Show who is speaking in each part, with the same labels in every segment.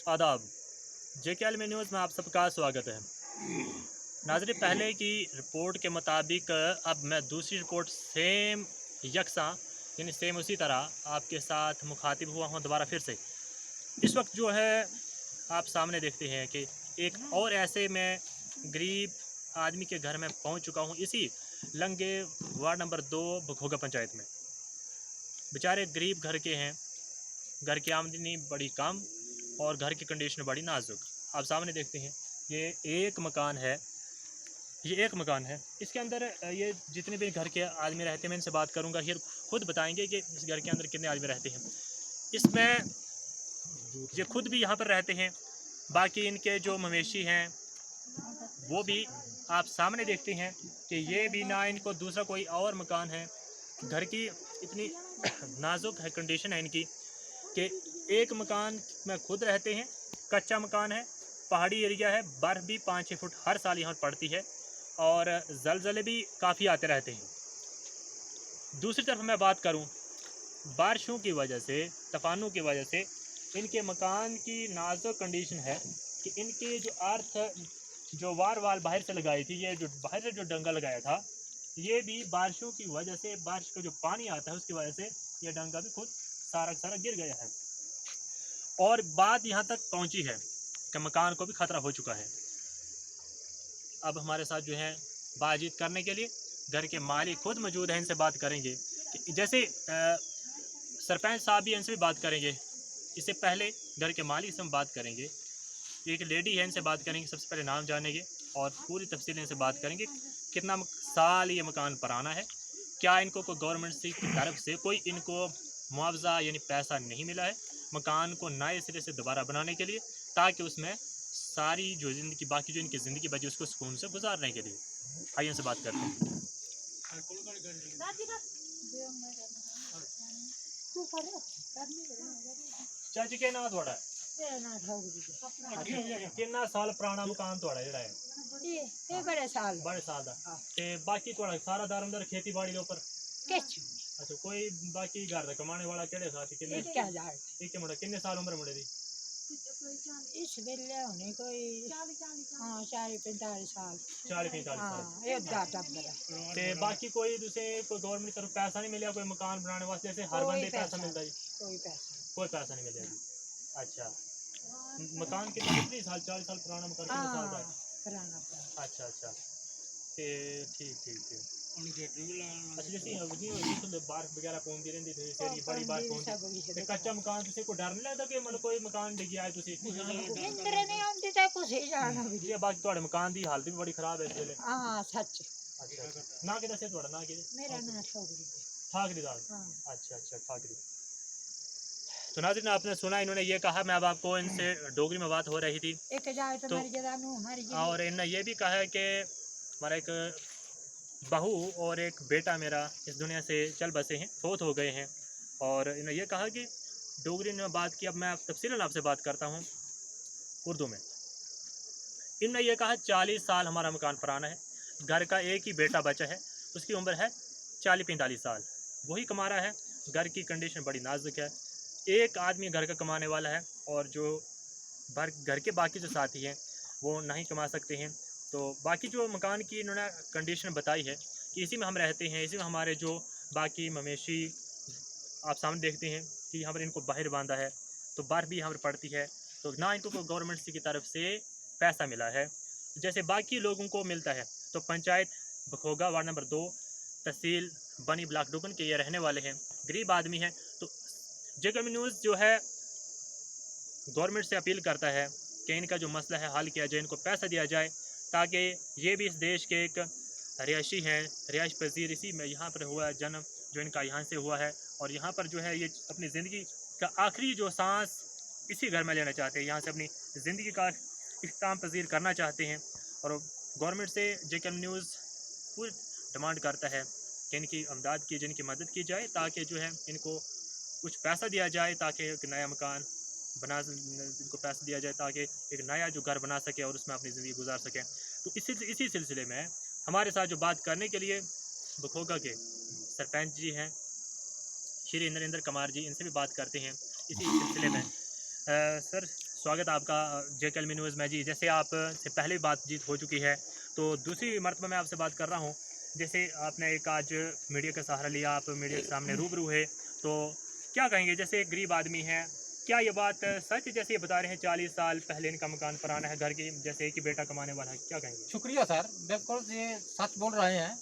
Speaker 1: आदाब। JKL में news में आप सबका स्वागत है। नाज़रीन, पहले की रिपोर्ट के मुताबिक अब मैं दूसरी रिपोर्ट सेम यकसा यानी सेम उसी तरह आपके साथ मुखातिब हुआ हूँ दोबारा फिर से। इस वक्त जो है आप सामने देखते हैं कि एक और ऐसे मैं गरीब आदमी के घर में पहुँच चुका हूँ, इसी लंगे वार्ड नंबर 2 बखोगा पंचायत में। बेचारे गरीब घर के हैं, घर की आमदनी बड़ी कम और घर की कंडीशन बड़ी नाजुक। आप सामने देखते हैं ये एक मकान है, इसके अंदर ये जितने भी घर के आदमी रहते हैं मैं इनसे बात करूंगा, ये खुद बताएंगे कि इस घर के अंदर कितने आदमी रहते हैं। इसमें ये खुद भी यहाँ पर रहते हैं, बाकी इनके जो मवेशी हैं वो भी आप सामने देखते हैं कि ये भी ना इनको दूसरा कोई और मकान है। घर की इतनी नाजुक है कंडीशन है इनकी कि एक मकान में खुद रहते हैं, कच्चा मकान है, पहाड़ी एरिया है, बर्फ़ भी 5-6 फुट हर साल यहाँ पड़ती है और ज़लज़ले भी काफ़ी आते रहते हैं। दूसरी तरफ मैं बात करूँ, बारिशों की वजह से, तूफ़ानों की वजह से इनके मकान की नाजुक कंडीशन है कि इनके जो अर्थ जो वाल बाहर से लगाई थी, ये जो बाहर से जो डंगा लगाया था, ये भी बारिशों की वजह से, बारिश का जो पानी आता है उसकी वजह से ये डंगा भी खुद सारा गिर गया है। और बात यहाँ तक पहुँची है कि मकान को भी ख़तरा हो चुका है। अब हमारे साथ जो है बातचीत करने के लिए घर के मालिक खुद मौजूद हैं, इनसे बात करेंगे कि जैसे सरपंच साहब भी इनसे भी बात करेंगे। इससे पहले घर के मालिक से हम बात करेंगे, एक लेडी है, इनसे बात करेंगे, सबसे पहले नाम जानेंगे और पूरी तफसील इनसे बात करेंगे। कितना साल ये मकान पुराना है, क्या इनको कोई गवर्नमेंट की तरफ से कोई इनको मुआवजा यानी पैसा नहीं मिला है मकान को नए सिरे से दोबारा बनाने के लिए, ताकि उसमें सारी जो ज़िंदगी बाकी जो इनकी ज़िंदगी बची उसको सुकून से गुजारने के लिए। आइए इनसे बात करते हैं। चाची के नाम थोड़ा कितना साल पुराना मकान थोड़ा जेड़ा है?
Speaker 2: ये बड़े साल
Speaker 1: दा ते बाकी थोड़ा सारा दारमदार खेती बाड़ी के ऊपर
Speaker 2: किच
Speaker 1: अच्छा कोई बाकी घर कमाने वाला केड़े साथी किन्ने
Speaker 2: क्या जाए
Speaker 1: एक मुंडा किन्ने साल उम्र मुंडे दी?
Speaker 2: इस वेले होने कोई 40-45 साल
Speaker 1: 40-45 साल
Speaker 2: ये दाता बड़ा
Speaker 1: ते बाकी कोई दूसरे कोई गवर्नमेंट की तरफ पैसा नहीं मिला कोई मकान बनाने वास्ते? जैसे हर बंदे पैसा मिलता जी, कोई पैसा नहीं मिला जी। अच्छा, मकान कितने साल 40 साल पुराना मकान कितने साल का है?
Speaker 2: पुराना
Speaker 1: अच्छा ते ठीक अच्छा जैसे अवधि होती तो बारिश वगैरह पौंदी रहंदी थी, तेरी बड़ी बात पौंदी ते कच्चा मकान तुसे को डर नहीं लगदा कि मतलब कोई मकान डिग जाए तुसे?
Speaker 2: इंद्र नहीं आंदी तो कुछ ही जाना भी
Speaker 1: ये बाकी ਤੁਹਾਡੇ मकान दी हालत भी बड़ी खराब है इस वेले।
Speaker 2: हां सच
Speaker 1: अच्छा ना के दसे ਤੁਹਾਡਾ ना के
Speaker 2: मेरा नाम ठोकरी
Speaker 1: ठाकरी दाल। अच्छा ठाकरी। तो नाज़रीन आपने सुना इन्होंने ये कहा, मैं अब आपको इनसे डोगरी में बात हो रही थी
Speaker 2: एक जाए तो मर गया नु मर गया
Speaker 1: और इन्होंने ये भी कहा है कि हमारा एक बहू और एक बेटा मेरा इस दुनिया से चल बसे हैं, फौत हो गए हैं। और इन्होंने ये कहा कि डोगरी में बात की, अब मैं तफसीलन आपसे बात करता हूँ उर्दू में। इन्होंने ये कहा 40 साल हमारा मकान पुराना है, घर का एक ही बेटा बचा है, उसकी उम्र है 40-45 साल, वही कमा रहा है, घर की कंडीशन बड़ी नाजुक है, एक आदमी घर का कमाने वाला है और जो घर के बाकी जो साथी हैं वो नहीं कमा सकते हैं। तो बाकी जो मकान की इन्होंने कंडीशन बताई है कि इसी में हम रहते हैं, इसी में हमारे जो बाकी मवेशी आप सामने देखते हैं कि यहाँ पर इनको बाहर बांधा है, तो बर्फ़ भी यहाँ पर पड़ती है, तो ना इनको कोई गवर्नमेंट की तरफ से पैसा मिला है जैसे बाकी लोगों को मिलता है। तो पंचायत बखोगा वार्ड नंबर 2 तहसील बनी ब्लॉक डुगन के ये रहने वाले हैं, गरीब आदमी हैं। तो JKM न्यूज़ जो है गवर्नमेंट से अपील करता है कि इनका जो मसला है हल किया जाए, इनको पैसा दिया जाए ताकि ये भी इस देश के एक रिहायशी हैं, रिहाइश पजीर, इसी में यहाँ पर हुआ जन्म जो इनका यहाँ से हुआ है और यहाँ पर जो है ये अपनी ज़िंदगी का आखिरी जो सांस इसी घर में लेना चाहते हैं, यहाँ से अपनी ज़िंदगी का इख्तिताम पजीर करना चाहते हैं। और गवर्नमेंट से JKM न्यूज़ पूरी डिमांड करता है कि इनकी अमदाद की जाए, इनकी मदद की जाए ताकि जो है इनको कुछ पैसा दिया जाए ताकि एक नया मकान इनको पैसा दिया जाए ताकि एक नया जो घर बना सके और उसमें अपनी ज़िंदगी गुजार सकें। तो इसी सिलसिले में हमारे साथ जो बात करने के लिए बखोगा के सरपंच जी हैं श्री नरेंद्र कुमार जी, इनसे भी बात करते हैं इसी सिलसिले में। सर स्वागत आपका JKLM न्यूज़ में जी। जैसे आप से पहले बातचीत हो चुकी है, तो दूसरी मर्तबा मैं आपसे बात कर रहा हूँ। जैसे आपने एक आज मीडिया का सहारा लिया, आप मीडिया के सामने रूबरू है, तो क्या कहेंगे? जैसे एक गरीब आदमी है, क्या ये बात सच है? जैसे ये बता रहे हैं 40 साल पहले इनका मकान पुराना है, घर की जैसे एक ही बेटा कमाने वाला है, क्या कहेंगे?
Speaker 3: शुक्रिया सर, बिल्कुल ये सच बोल रहे हैं।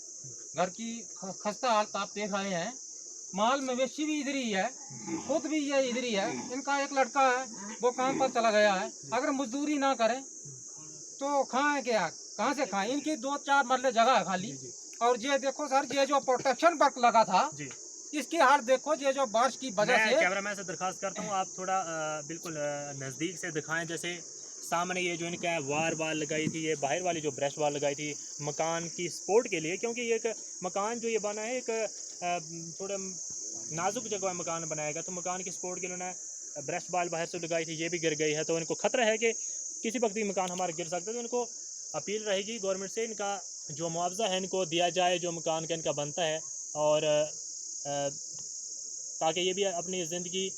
Speaker 3: घर की खस्ता हालत आप देख रहे हैं। माल मवेशी भी इधर ही है, खुद भी ये इधर ही है। इनका एक लड़का है, वो काम पर चला गया है। अगर मजदूरी ना करें तो खाएं क्या, कहाँ से खाएं? इनकी 2-4 मरले जगह है खाली। और ये देखो सर, ये जो प्रोटेक्शन वर्क लगा था
Speaker 1: जी,
Speaker 3: इसकी हाल देखो, ये जो बारिश की वजह
Speaker 1: मैं
Speaker 3: से।
Speaker 1: कैमरामैन से दरखास्त करता हूँ, आप थोड़ा बिल्कुल नज़दीक से दिखाएं। जैसे सामने ये जो इनका वाल लगाई थी, ये बाहर वाली जो ब्रश वाल लगाई थी मकान की सपोर्ट के लिए, क्योंकि ये एक मकान जो ये बना है एक थोड़ा नाजुक जगह में मकान बनाएगा, तो मकान की सपोर्ट के लिए उन्होंने ब्रश बाल बाहर से लगाई थी, ये भी गिर गई है। तो इनको खतरा है कि किसी वक्त भी मकान हमारा गिर सकता है। तो इनको अपील रहेगी गवर्नमेंट से, इनका जो मुआवजा है इनको दिया जाए, जो मकान का इनका बनता है, और ताकि ये भी अपनी ज़िंदगी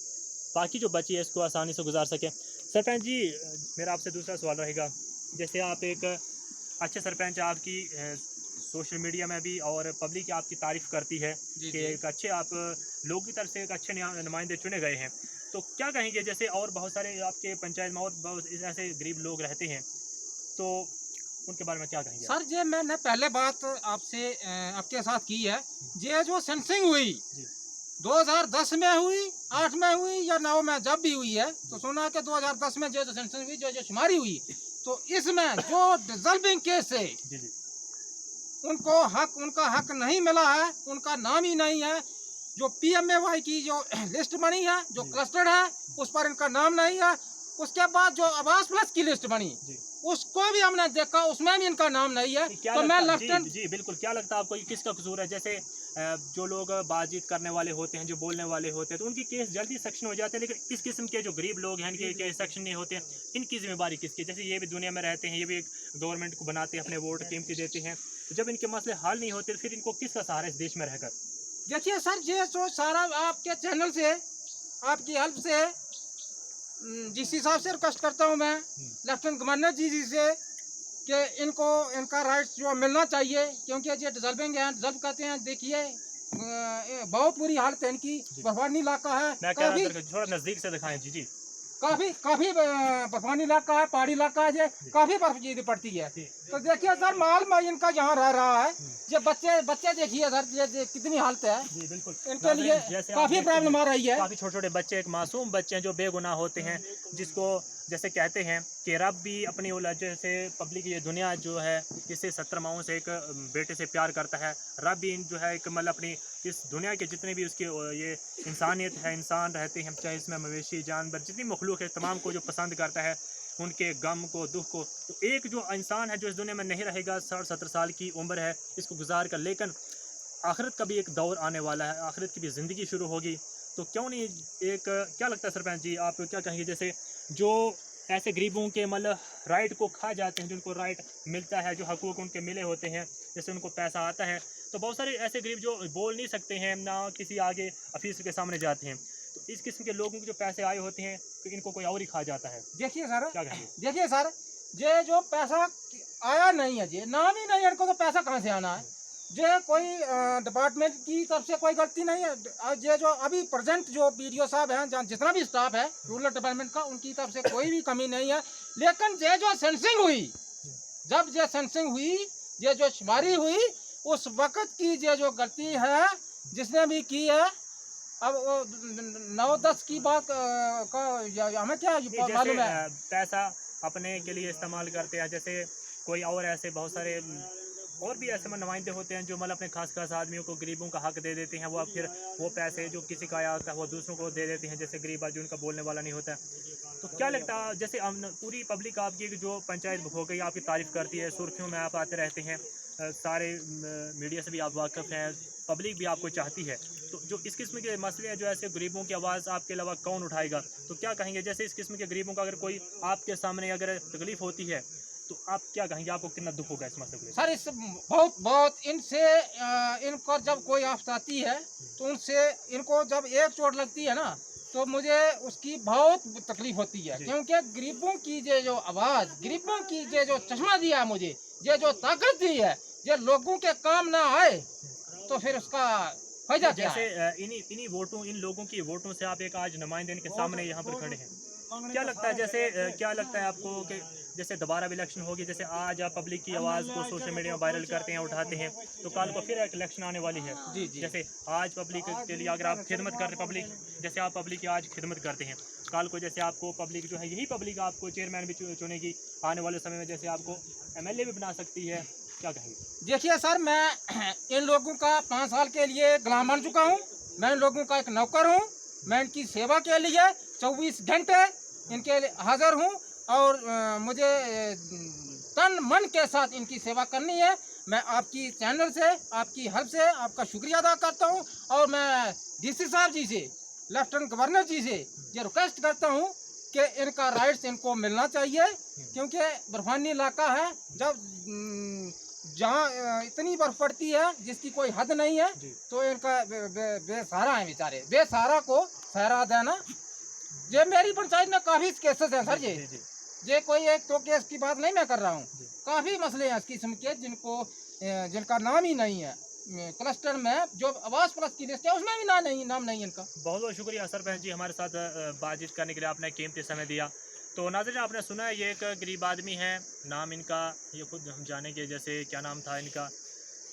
Speaker 1: बाकी जो बची है इसको आसानी से गुजार सकें। सरपंच जी, मेरा आपसे दूसरा सवाल रहेगा। जैसे आप एक अच्छे सरपंच, आपकी सोशल मीडिया में भी और पब्लिक आपकी तारीफ़ करती है कि एक अच्छे आप लोगों की तरफ से एक अच्छे नुमाइंदे चुने गए हैं, तो क्या कहेंगे? जैसे और बहुत सारे आपके पंचायत में और बहुत ऐसे गरीब लोग रहते हैं, तो उनके बारे में क्या कहेंगे?
Speaker 3: सर ये मैंने पहले बात आपसे आपके साथ की है। ये जो सेंसिंग हुई 2010 में हुई, 8 में हुई या 9 में, जब भी हुई है, तो सुना कि 2010 में जो सेंसिंग हुई, जो शुमारी हुई, तो इसमें जो डिजल्विंग केस है
Speaker 1: जी जी,
Speaker 3: उनका हक नहीं मिला है, उनका नाम ही नहीं है। जो PMAY की जो लिस्ट बनी है, जो क्लस्टर्ड है, उस पर इनका नाम नहीं है। उसके बाद जो आवास प्लस की लिस्ट बनी, उसको भी हमने देखा, उसमें भी इनका नाम नहीं है।
Speaker 1: क्या
Speaker 3: तो मैं
Speaker 1: जी, जी बिल्कुल, क्या लगता है आपको, ये किसका कसूर है? जैसे जो लोग बातचीत करने वाले होते हैं, जो बोलने वाले होते हैं, तो उनकी केस जल्दी सेक्शन हो जाते हैं, लेकिन इस किस्म के जो गरीब लोग हैं इनके केस सेक्शन नहीं होते हैं। इनकी जिम्मेदारी किसकी? जैसे ये भी दुनिया में रहते हैं, ये भी गवर्नमेंट को बनाते हैं, अपने वोट कीमती देते हैं, तो जब इनके मसले हल नहीं होते फिर इनको किसका सहारा इस देश में रहकर?
Speaker 3: देखिए सर, ये तो सारा आपके चैनल से, आपकी हेल्प से, जिस हिसाब से रिक्वेस्ट करता हूँ मैं लेफ्टिनेंट गवर्नर जी से कि इनको इनका राइट्स जो मिलना चाहिए, क्योंकि ये डिजल्विंग है, डिजल्व करते हैं। देखिए बहुत बुरी हालत है इनकी, बर्फानी इलाका है, काफी
Speaker 1: थोड़ा नजदीक से दिखाएं। जी जी,
Speaker 3: काफी बर्फानी इलाका है, पहाड़ी इलाका है, काफी बर्फ जी पड़ती है। तो देखिए सर, माल में इनका जहाँ रह रहा है, ये बच्चे देखिए सर, ये कितनी हालत है।
Speaker 1: जी बिल्कुल,
Speaker 3: इनके लिए काफी प्रॉब्लम आ रही है।
Speaker 1: काफ़ी छोटे छोटे बच्चे, एक मासूम बच्चे हैं जो बेगुनाह होते हैं, जिसको जैसे कहते हैं कि रब भी अपनी औलाद, जैसे पब्लिक ये दुनिया जो है इससे 70 माओं से एक बेटे से प्यार करता है, रब भी जो है एक मतलब अपनी इस दुनिया के जितने भी उसके ये इंसानियत है, इंसान रहते हैं, चाहे इसमें मवेशी जानवर जितनी मखलूक है, तमाम को जो पसंद करता है, उनके गम को, दुख को। तो एक जो इंसान है जो इस दुनिया में नहीं रहेगा, 60-70 साल की उम्र है, इसको गुजार कर, लेकिन आखिरत का भी एक दौर आने वाला है, आखिरत की भी ज़िंदगी शुरू होगी, तो क्यों नहीं एक, क्या लगता है सरपंच जी, आप क्या कहेंगे? जैसे जो ऐसे गरीबों के मतलब राइट को खा जाते हैं, जिनको राइट मिलता है, जो हकूक़ उनके मिले होते हैं, जैसे उनको पैसा आता है, तो बहुत सारे ऐसे गरीब जो बोल नहीं सकते हैं, ना किसी आगे ऑफिसर के सामने जाते हैं, तो इस किस्म के लोगों के जो पैसे आए होते हैं, तो इनको कोई और ही खा जाता है।
Speaker 3: देखिए सर,
Speaker 1: क्या कहेंगे?
Speaker 3: देखिए सर, ये जो पैसा आया नहीं है, ये नाम ही नहीं है, इनको तो पैसा कहाँ से आना है? ये कोई डिपार्टमेंट की तरफ से कोई गलती नहीं है। ये जो अभी प्रेजेंट जो BDO साहब हैं, जहाँ जितना भी स्टाफ है रूरल डिपार्टमेंट का, उनकी तरफ से कोई भी कमी नहीं है। लेकिन ये जो सेंसिंग हुई, जब ये सेंसिंग हुई, ये जो शुमारी हुई, उस वक्त की ये जो गलती है जिसने भी की है, अब 9-10 की बात का हमें क्या मालूम है?
Speaker 1: पैसा अपने के लिए इस्तेमाल करते हैं, जैसे कोई और ऐसे बहुत सारे और भी ऐसे नुमाइंदे होते हैं जो मतलब अपने खास आदमियों को, गरीबों का हक दे देते हैं, वो फिर वो पैसे जो किसी का आया होता है वो दूसरों को दे देते हैं, जैसे गरीब आदमी उनका बोलने वाला नहीं होता है। तो क्या लगता है, जैसे हम पूरी पब्लिक आपकी जो पंचायत हो गई आपकी तारीफ़ करती है, सुर्खियों में आप आते रहते हैं, सारे मीडिया से भी आप वाकिफ़ हैं, पब्लिक भी आपको चाहती है, तो जो इस किस्म के मसले हैं, जो ऐसे गरीबों की आवाज़ आपके अलावा कौन उठाएगा? तो क्या कहेंगे, जैसे इस किस्म के गरीबों का अगर कोई आपके सामने अगर तकलीफ़ होती है, तो आप क्या कहेंगे, आपको कितना दुख होगा इस मसले को?
Speaker 3: सर इस बहुत इनसे इनको जब कोई आफत आती है, तो उनसे इनको जब एक चोट लगती है ना, तो मुझे उसकी बहुत तकलीफ होती है,
Speaker 1: जी।
Speaker 3: क्योंकि गरीबों की जो आवाज़, गरीबों की जो चश्मा दिया है मुझे, ये जो ताकत दी है, ये लोगों के काम ना आए तो फिर उसका फायदा क्या
Speaker 1: जैसे
Speaker 3: है?
Speaker 1: इन्हीं वोटों, इन लोगों की वोटों से आप एक आज नुमाइंदे इनके सामने यहाँ पर खड़े हैं। क्या लगता है, जैसे क्या लगता है आपको कि जैसे दोबारा भी इलेक्शन होगी, जैसे आज आप पब्लिक की आवाज़ को सोशल मीडिया में वायरल करते हैं, उठाते हैं, तो कल को फिर एक इलेक्शन आने वाली है।
Speaker 3: जी जी।
Speaker 1: जैसे आज पब्लिक के लिए अगर आप खिदमत करते पब्लिक, जैसे आप पब्लिक की आज खिदमत करते हैं, कल को जैसे आपको पब्लिक जो है, यही पब्लिक आपको चेयरमैन भी चुनेगी, आने वाले समय में जैसे आपको MLA भी बना सकती है, क्या कहेंगे?
Speaker 3: देखिए सर, मैं इन लोगों का 5 साल के लिए गुलाम बन चुका हूँ। मैं इन लोगों का एक नौकर हूँ। मैं इनकी सेवा के लिए 24 घंटे इनके लिए हाजिर हूँ और मुझे तन मन के साथ इनकी सेवा करनी है। मैं आपकी चैनल से, आपकी हेल्प से आपका शुक्रिया अदा करता हूँ और मैं DC साहब जी से, लेफ्टिनेंट गवर्नर जी से ये रिक्वेस्ट करता हूँ कि इनका राइट्स इनको मिलना चाहिए, क्योंकि बर्फानी इलाका है। जब जहाँ इतनी बर्फ पड़ती है जिसकी कोई हद नहीं है, तो इनका बेसहारा है बेचारे, बेसहारा को सहारा देना। ये मेरी पंचायत में काफ़ी केसेस हैं सर। ये कोई एक दो केस की बात नहीं मैं कर रहा हूँ, काफ़ी मसले हैं इस किस्म के जिनका नाम ही नहीं है। क्लस्टर में जो आवास प्लस की लिस्ट है उसमें भी नाम नहीं है इनका।
Speaker 1: बहुत बहुत शुक्रिया सरपंच जी, हमारे साथ बातचीत करने के लिए आपने कीमती समय दिया। तो नाज़रीन, आपने सुना है, ये एक गरीब आदमी है, नाम इनका ये खुद हम जानेंगे, जैसे क्या नाम था इनका।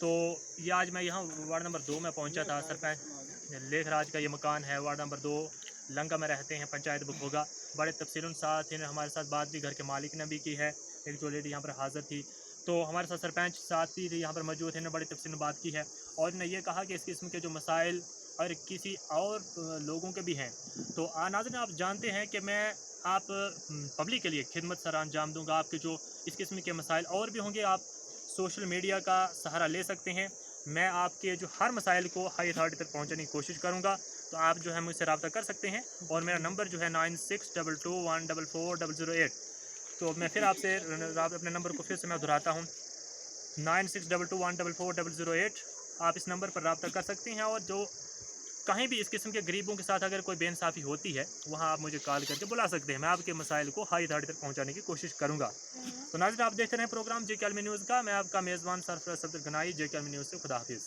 Speaker 1: तो ये आज मैं यहाँ वार्ड नंबर 2 में पहुँचा था। सरपंच लेखराज का ये मकान है, वार्ड नंबर 2 लंका में रहते हैं, पंचायत बखोगा। बड़े तफसीलन साथ इन्हें हमारे साथ बात भी घर के मालिक ने भी की है, एक जो लेडी यहाँ पर हाज़िर थी। तो हमारे साथ सरपंच साथ भी यहाँ पर मौजूद हैं, बड़ी तफसील में बात की है और इन्होंने ये कहा कि इस किस्म के जो मसाइल और किसी और लोगों के भी हैं। तो नाज़रीन, आप जानते हैं कि मैं आप पब्लिक के लिए खिदमत सर अंजाम दूंगा। आपके जो इस किस्म के मसाइल और भी होंगे, आप सोशल मीडिया का सहारा ले सकते हैं। मैं आपके जो हर मसाइल को हाई अथॉरिटी तक पहुंचाने की कोशिश करूंगा। तो आप जो है मुझसे रब्ता कर सकते हैं और मेरा नंबर जो है 9622144008। तो मैं फिर आपसे अपने नंबर को फिर से मैं दोहराता हूँ, 9622144008। आप इस नंबर पर रब्ता कर सकते हैं और जो कहीं भी इस किस्म के गरीबों के साथ अगर कोई बेइंसाफ़ी होती है, वहाँ आप मुझे कॉल करके बुला सकते हैं। मैं आपके मसाइल को हाई अथॉरिटी तक पहुँचाने की कोशिश करूँगा। तो नाज़रीन, आप देखते रहें प्रोग्राम JK आलमी न्यूज़ का। मैं आपका मेज़बान सरफराज सफदर गनाई, JK आलमी न्यूज़ से। खुदा हाफिज़।